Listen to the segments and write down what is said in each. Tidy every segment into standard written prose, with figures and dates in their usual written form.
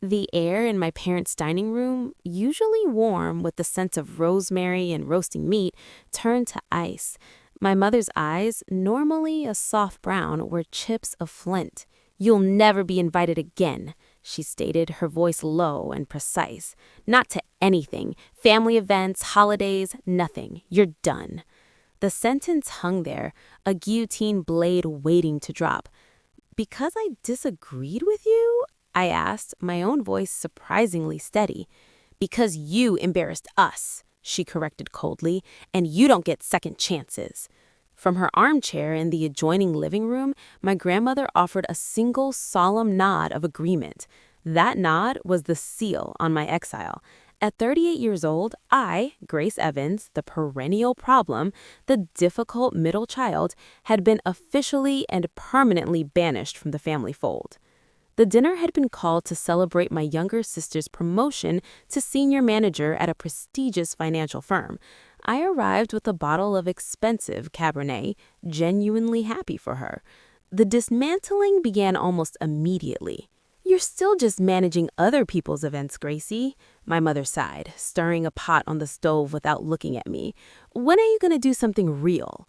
The air in my parents' dining room, usually warm with the scent of rosemary and roasting meat, turned to ice. My mother's eyes, normally a soft brown, were chips of flint. "You'll never be invited again," she stated, her voice low and precise. "Not to anything. Family events, holidays, nothing. You're done." The sentence hung there, a guillotine blade waiting to drop. "Because I disagreed with you?" I asked, my own voice surprisingly steady. "Because you embarrassed us," she corrected coldly, "and you don't get second chances." From her armchair in the adjoining living room, my grandmother offered a single solemn nod of agreement. That nod was the seal on my exile. At 38 years old, I, Grace Evans, the perennial problem, the difficult middle child, had been officially and permanently banished from the family fold. The dinner had been called to celebrate my younger sister's promotion to senior manager at a prestigious financial firm. I arrived with a bottle of expensive Cabernet, genuinely happy for her. The dismantling began almost immediately. "You're still just managing other people's events, Gracie," my mother sighed, stirring a pot on the stove without looking at me. "When are you going to do something real?"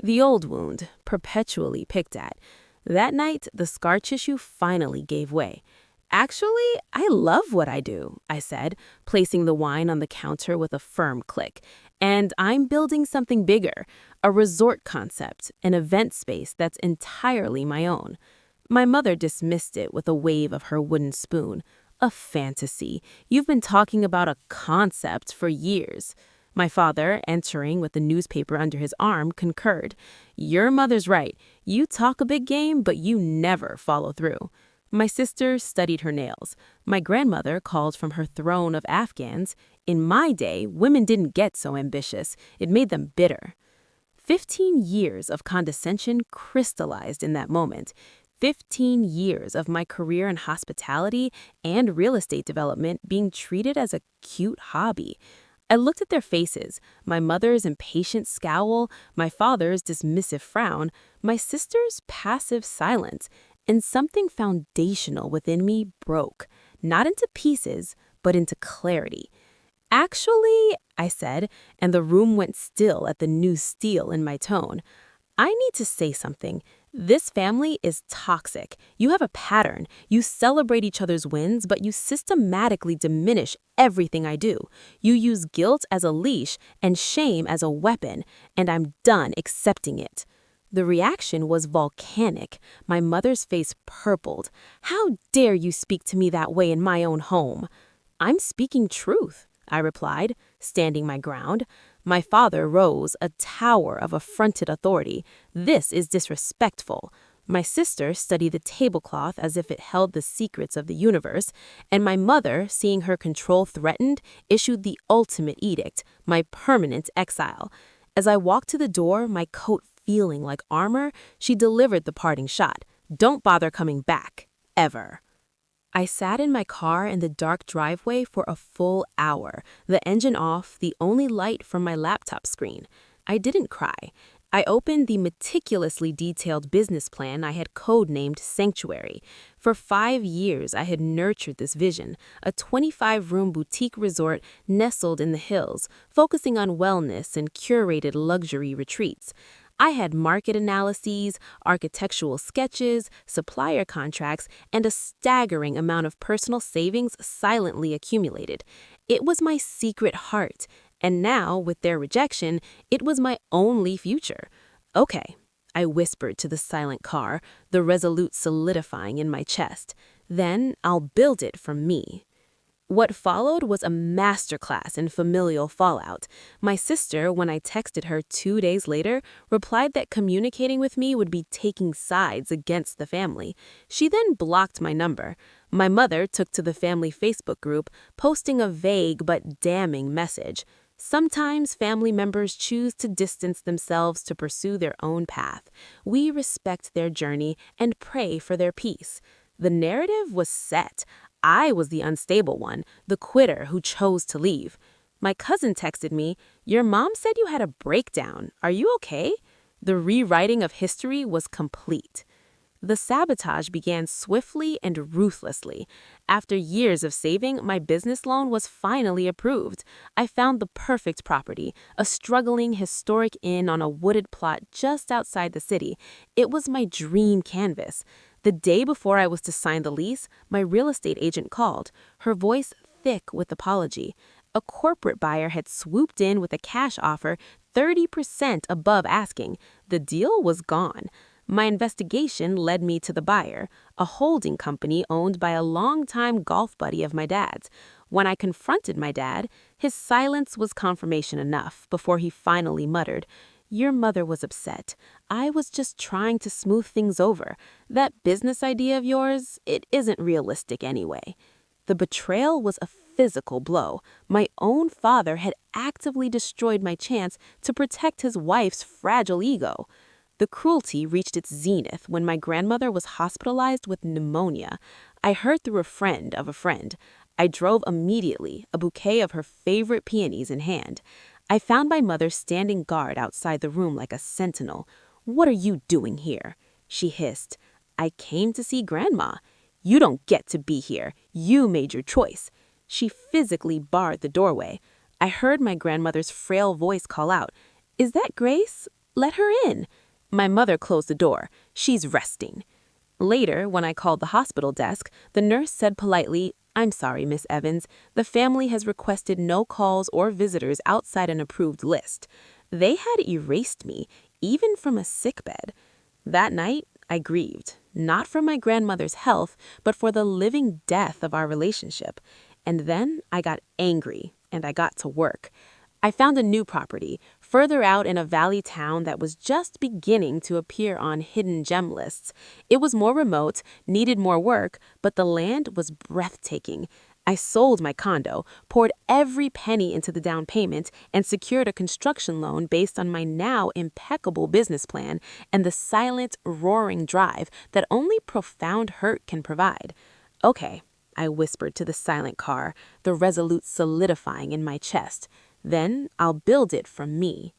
The old wound, perpetually picked at. That night, the scar tissue finally gave way. "Actually, I love what I do," I said, placing the wine on the counter with a firm click. "And I'm building something bigger, a resort concept, an event space that's entirely my own." My mother dismissed it with a wave of her wooden spoon. "A fantasy. You've been talking about a concept for years." My father, entering with the newspaper under his arm, concurred. "Your mother's right. You talk a big game, but you never follow through." My sister studied her nails. My grandmother called from her throne of Afghans. "In my day, women didn't get so ambitious. It made them bitter." 15 years of condescension crystallized in that moment. 15 years of my career in hospitality and real estate development being treated as a cute hobby. I looked at their faces, my mother's impatient scowl, my father's dismissive frown, my sister's passive silence, and something foundational within me broke, not into pieces, but into clarity. "Actually," I said, and the room went still at the new steel in my tone, "I need to say something. This family is toxic. You have a pattern. You celebrate each other's wins, but you systematically diminish everything I do. You use guilt as a leash and shame as a weapon, and I'm done accepting it." The reaction was volcanic. My mother's face purpled. "How dare you speak to me that way in my own home?" "I'm speaking truth," I replied, standing my ground. My father rose, a tower of affronted authority. "This is disrespectful." My sister studied the tablecloth as if it held the secrets of the universe, and my mother, seeing her control threatened, issued the ultimate edict, my permanent exile. As I walked to the door, my coat feeling like armor, she delivered the parting shot. "Don't bother coming back. Ever." I sat in my car in the dark driveway for a full hour, the engine off, the only light from my laptop screen. I didn't cry. I opened the meticulously detailed business plan I had codenamed Sanctuary. For 5 years, I had nurtured this vision, a 25-room boutique resort nestled in the hills, focusing on wellness and curated luxury retreats. I had market analyses, architectural sketches, supplier contracts, and a staggering amount of personal savings silently accumulated. It was my secret heart, and now, with their rejection, it was my only future. "Okay," I whispered to the silent car, the resolute solidifying in my chest. "Then I'll build it from me." What followed was a masterclass in familial fallout. My sister, when I texted her 2 days later, replied that communicating with me would be taking sides against the family. She then blocked my number. My mother took to the family Facebook group, posting a vague but damning message. "Sometimes family members choose to distance themselves to pursue their own path. We respect their journey and pray for their peace." The narrative was set. I was the unstable one, the quitter who chose to leave. My cousin texted me, "Your mom said you had a breakdown. Are you okay?" The rewriting of history was complete. The sabotage began swiftly and ruthlessly. After years of saving, my business loan was finally approved. I found the perfect property, a struggling historic inn on a wooded plot just outside the city. It was my dream canvas. The day before I was to sign the lease, my real estate agent called, her voice thick with apology. A corporate buyer had swooped in with a cash offer 30% above asking. The deal was gone. My investigation led me to the buyer, a holding company owned by a longtime golf buddy of my dad's. When I confronted my dad, his silence was confirmation enough before he finally muttered, "Your mother was upset. I was just trying to smooth things over. That business idea of yours, it isn't realistic anyway." The betrayal was a physical blow. My own father had actively destroyed my chance to protect his wife's fragile ego. The cruelty reached its zenith when my grandmother was hospitalized with pneumonia. I heard through a friend of a friend. I drove immediately, a bouquet of her favorite peonies in hand. I found my mother standing guard outside the room like a sentinel. "What are you doing here?" she hissed. "I came to see Grandma." "You don't get to be here. You made your choice." She physically barred the doorway. I heard my grandmother's frail voice call out, "Is that Grace? Let her in." My mother closed the door. "She's resting." Later, when I called the hospital desk, the nurse said politely, "I'm sorry, Miss Evans. The family has requested no calls or visitors outside an approved list." They had erased me, even from a sickbed. That night, I grieved, not for my grandmother's health, but for the living death of our relationship. And then I got angry, and I got to work. I found a new property, further out in a valley town that was just beginning to appear on hidden gem lists. It was more remote, needed more work, but the land was breathtaking. I sold my condo, poured every penny into the down payment, and secured a construction loan based on my now impeccable business plan and the silent, roaring drive that only profound hurt can provide. "Okay," I whispered to the silent car, the resolute solidifying in my chest. "Then I'll build it from me."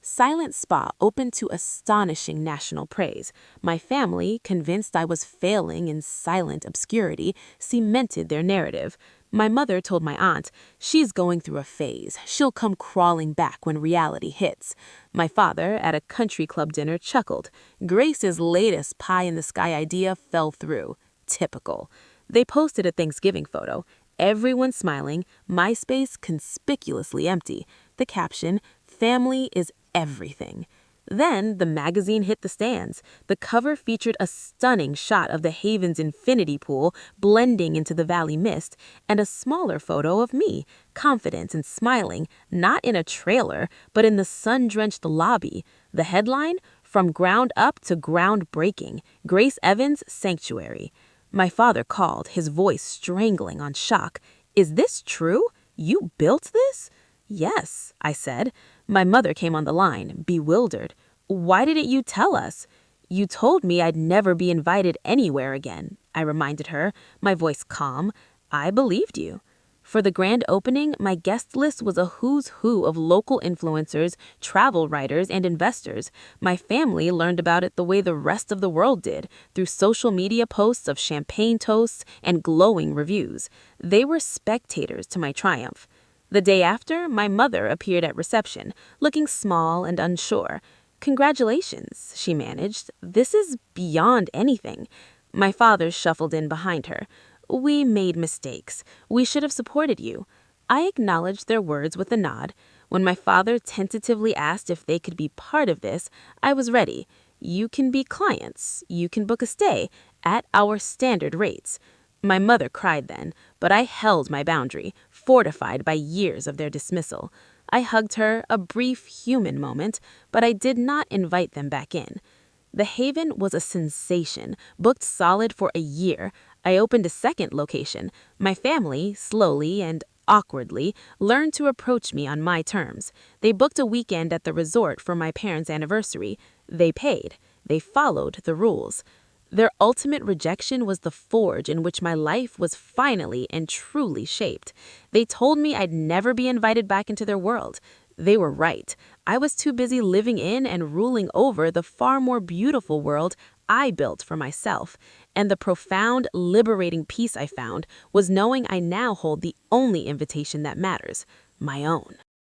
Silent Spa opened to astonishing national praise. My family, convinced I was failing in silent obscurity, cemented their narrative. My mother told my aunt, "She's going through a phase. She'll come crawling back when reality hits." My father, at a country club dinner, chuckled. Grace's latest pie-in-the-sky idea fell through. Typical. They posted a Thanksgiving photo. Everyone smiling, MySpace conspicuously empty. The caption, "Family is everything." Then the magazine hit the stands. The cover featured a stunning shot of the Haven's infinity pool blending into the valley mist, and a smaller photo of me, confident and smiling, not in a trailer, but in the sun-drenched lobby. The headline, "From ground up to ground breaking, Grace Evans' Sanctuary." My father called, his voice strangling on shock. "Is this true? You built this?" "Yes," I said. My mother came on the line, bewildered. "Why didn't you tell us?" "You told me I'd never be invited anywhere again," I reminded her, my voice calm. "I believed you." For the grand opening, my guest list was a who's who of local influencers, travel writers, and investors. My family learned about it the way the rest of the world did, through social media posts of champagne toasts and glowing reviews. They were spectators to my triumph. The day after, my mother appeared at reception, looking small and unsure. "Congratulations," she managed. "This is beyond anything." My father shuffled in behind her. "We made mistakes. We should have supported you." I acknowledged their words with a nod. When my father tentatively asked if they could be part of this, I was ready. "You can be clients. You can book a stay at our standard rates." My mother cried then, but I held my boundary, fortified by years of their dismissal. I hugged her, a brief human moment, but I did not invite them back in. The Haven was a sensation, booked solid for a year. I opened a second location. My family, slowly and awkwardly, learned to approach me on my terms. They booked a weekend at the resort for my parents' anniversary. They paid. They followed the rules. Their ultimate rejection was the forge in which my life was finally and truly shaped. They told me I'd never be invited back into their world. They were right. I was too busy living in and ruling over the far more beautiful world I built for myself. And the profound, liberating peace I found was knowing I now hold the only invitation that matters, my own.